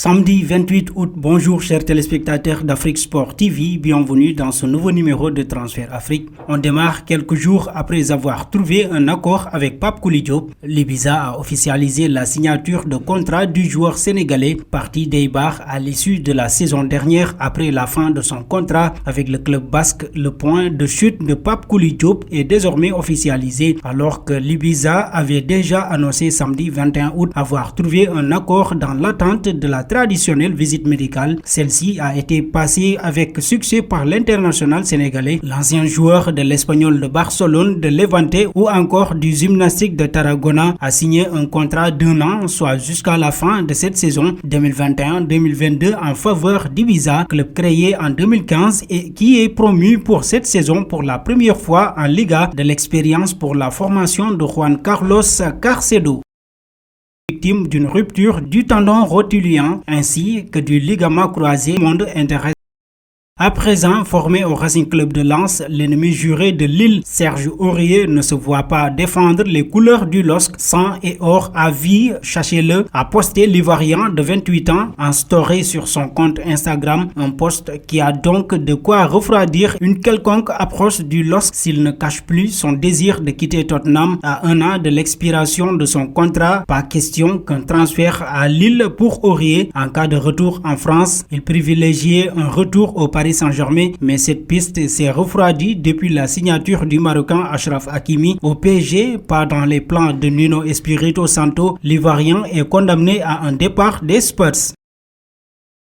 Samedi 28 août, bonjour chers téléspectateurs d'Afrique Sport TV, bienvenue dans ce nouveau numéro de Transfert Afrique. On démarre quelques jours après avoir trouvé un accord avec Pape Kouli Diop. L'Ibiza a officialisé la signature de contrat du joueur sénégalais parti d'Eibar à l'issue de la saison dernière après la fin de son contrat avec le club basque. Le point de chute de Pape Kouli Diop est désormais officialisé alors que l'Ibiza avait déjà annoncé samedi 21 août avoir trouvé un accord dans l'attente de la traditionnelle visite médicale. Celle-ci a été passée avec succès par l'international sénégalais, l'ancien joueur de l'Espagnol de Barcelone, de Levante ou encore du Gimnastique de Tarragona a signé un contrat d'1 an, soit jusqu'à la fin de cette saison 2021-2022 en faveur d'Ibiza, club créé en 2015 et qui est promu pour cette saison pour la première fois en Liga, de l'expérience pour la formation de Juan Carlos Carcedo. Victime d'une rupture du tendon rotulien ainsi que du ligament croisé, le monde intéresse. À présent, formé au Racing Club de Lens, l'ennemi juré de Lille, Serge Aurier, ne se voit pas défendre les couleurs du LOSC. Sang et or à vie, sachez-le, a posté l'Ivoirien de 28 ans en story sur son compte Instagram, un post qui a donc de quoi refroidir une quelconque approche du LOSC s'il ne cache plus son désir de quitter Tottenham à 1 an de l'expiration de son contrat. Pas question qu'un transfert à Lille pour Aurier en cas de retour en France. Il privilégiait un retour au Paris Saint-Germain, mais cette piste s'est refroidie depuis la signature du Marocain Achraf Hakimi au PSG. Pas dans les plans de Nuno Espirito Santo, l'Ivoirien est condamné à un départ des Spurs.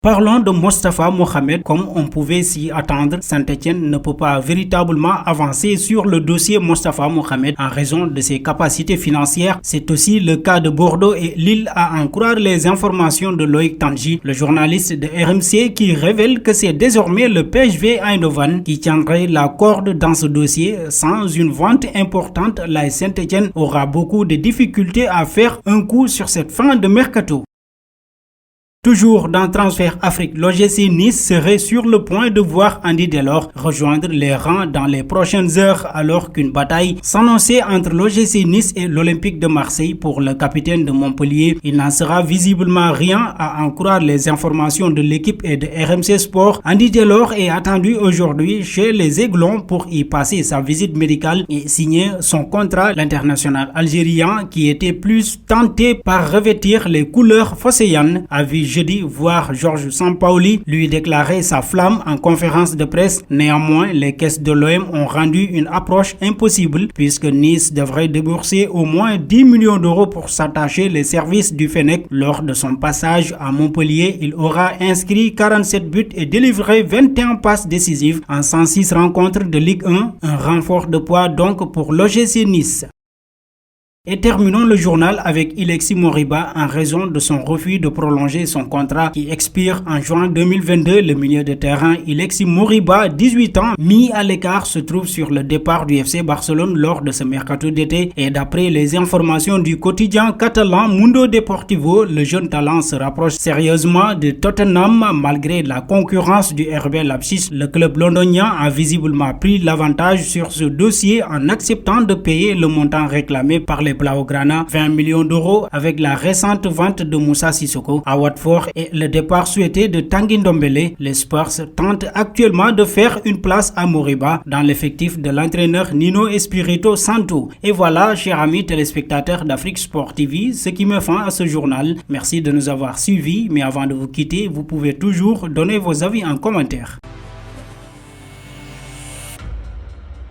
Parlons de Mostafa Mohamed. Comme on pouvait s'y attendre, Saint-Etienne ne peut pas véritablement avancer sur le dossier Mostafa Mohamed en raison de ses capacités financières. C'est aussi le cas de Bordeaux et Lille à en croire les informations de Loïc Tanguy, le journaliste de RMC, qui révèle que c'est désormais le PSV Eindhoven qui tiendrait la corde dans ce dossier. Sans une vente importante, la Saint-Etienne aura beaucoup de difficultés à faire un coup sur cette fin de mercato. Toujours dans Transfert Afrique, l'OGC Nice serait sur le point de voir Andy Delors rejoindre les rangs dans les prochaines heures alors qu'une bataille s'annonçait entre l'OGC Nice et l'Olympique de Marseille pour le capitaine de Montpellier. Il n'en sera visiblement rien à en croire les informations de l'équipe et de RMC Sport. Andy Delors est attendu aujourd'hui chez les Aiglons pour y passer sa visite médicale et signer son contrat. L'international algérien, qui était plus tenté par revêtir les couleurs phocéennes, a vu jeudi voir Georges Sampaoli lui déclarer sa flamme en conférence de presse. Néanmoins, les caisses de l'OM ont rendu une approche impossible puisque Nice devrait débourser au moins 10 millions d'euros pour s'attacher les services du Fennec. Lors de son passage à Montpellier, il aura inscrit 47 buts et délivré 21 passes décisives en 106 rencontres de Ligue 1. Un renfort de poids donc pour l'OGC Nice. Et terminons le journal avec Ilexi Moriba en raison de son refus de prolonger son contrat qui expire en juin 2022. Le milieu de terrain Ilexi Moriba, 18 ans, mis à l'écart, se trouve sur le départ du FC Barcelone lors de ce mercato d'été et d'après les informations du quotidien catalan Mundo Deportivo, le jeune talent se rapproche sérieusement de Tottenham malgré la concurrence du RB Leipzig. Le club londonien a visiblement pris l'avantage sur ce dossier en acceptant de payer le montant réclamé par les Blaugrana, 20 millions d'euros, avec la récente vente de Moussa Sissoko à Watford et le départ souhaité de Tanguy Ndombele. Les Spurs tentent actuellement de faire une place à Moriba dans l'effectif de l'entraîneur Nuno Espirito Santo. Et voilà, chers amis téléspectateurs d'Afrique Sport TV, ce qui met fin à ce journal. Merci de nous avoir suivis, mais avant de vous quitter, vous pouvez toujours donner vos avis en commentaire.